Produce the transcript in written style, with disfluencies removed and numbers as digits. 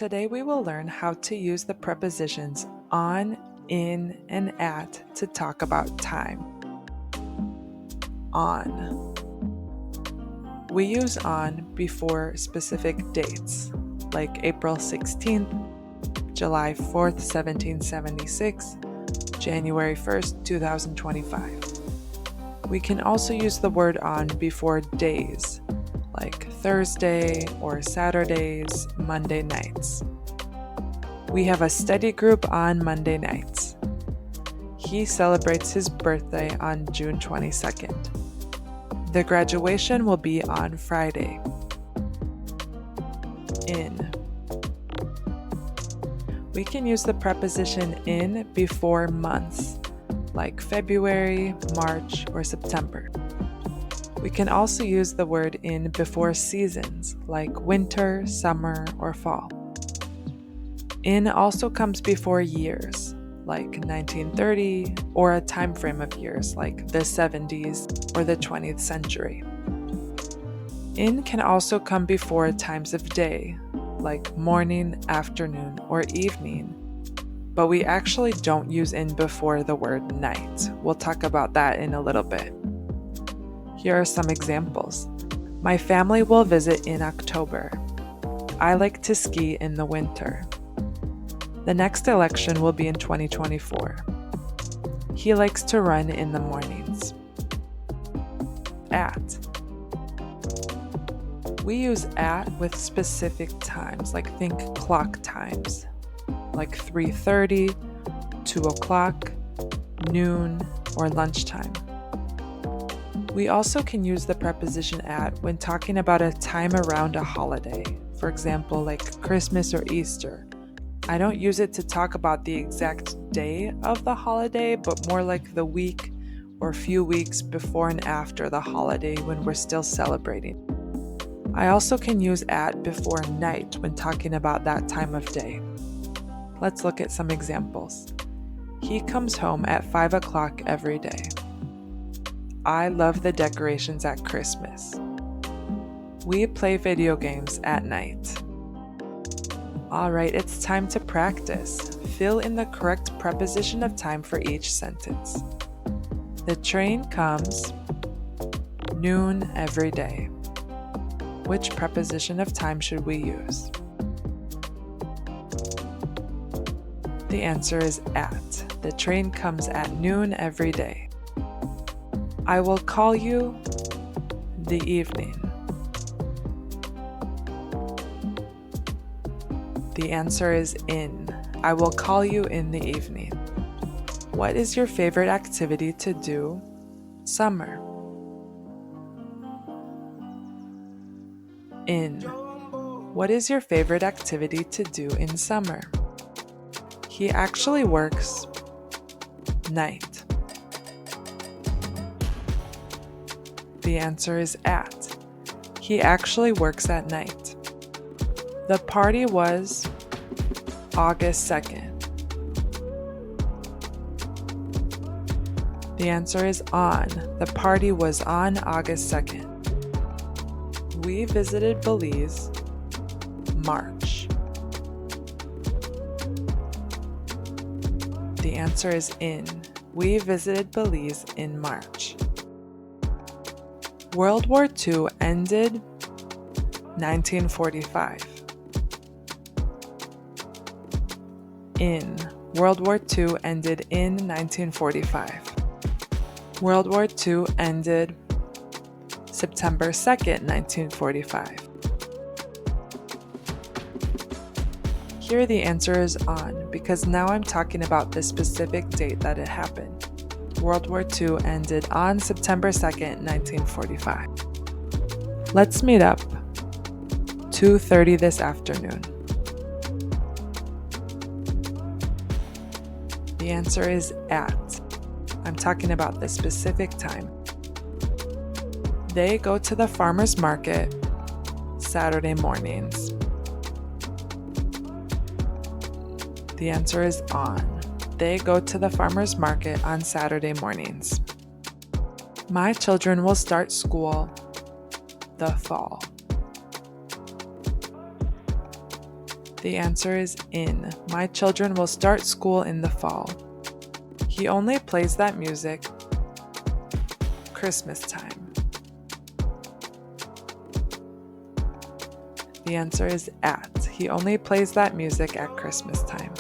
Today we will learn how to use the prepositions on, in, and at to talk about time. On. We use on before specific dates, like April 16th, July 4th, 1776, January 1st, 2025. We can also use the word on before days, like Thursday or Saturdays, Monday nights. We have a study group on Monday nights. He celebrates his birthday on June 22nd. The graduation will be on Friday. In. We can use the preposition in before months, like February, March, or September. We can also use the word in before seasons, like winter, summer, or fall. In also comes before years, like 1930, or a time frame of years, like the 70s or the 20th century. In can also come before times of day, like morning, afternoon, or evening, but we actually don't use in before the word night. We'll talk about that in a little bit. Here are some examples. My family will visit in October. I like to ski in the winter. The next election will be in 2024. He likes to run in the mornings. At. We use at with specific times, like think clock times, like 3:30, 2 o'clock, noon, or lunchtime. We also can use the preposition at when talking about a time around a holiday, for example, like Christmas or Easter. I don't use it to talk about the exact day of the holiday, but more like the week or few weeks before and after the holiday when we're still celebrating. I also can use at before night when talking about that time of day. Let's look at some examples. He comes home at 5 o'clock every day. I love the decorations at Christmas. We play video games at night. Alright, it's time to practice. Fill in the correct preposition of time for each sentence. The train comes noon every day. Which preposition of time should we use? The answer is at. The train comes at noon every day. I will call you the evening. The answer is in. I will call you in the evening. What is your favorite activity to do? Summer. In. What is your favorite activity to do in summer? He actually works night. The answer is at. He actually works at night. The party was August 2nd. The answer is on. The party was on August 2nd. We visited Belize, March. The answer is in. We visited Belize in March. World War II ended 1945. In. World War II ended in 1945. World War II ended September 2nd, 1945. Here the answer is on, because now I'm talking about the specific date that it happened. World War II ended on September 2nd, 1945. Let's meet up. 2:30 this afternoon. The answer is at. I'm talking about the specific time. They go to the farmer's market Saturday mornings. The answer is on. They go to the farmer's market on Saturday mornings. My children will start school the fall. The answer is in. My children will start school in the fall. He only plays that music Christmas time. The answer is at. He only plays that music at Christmas time.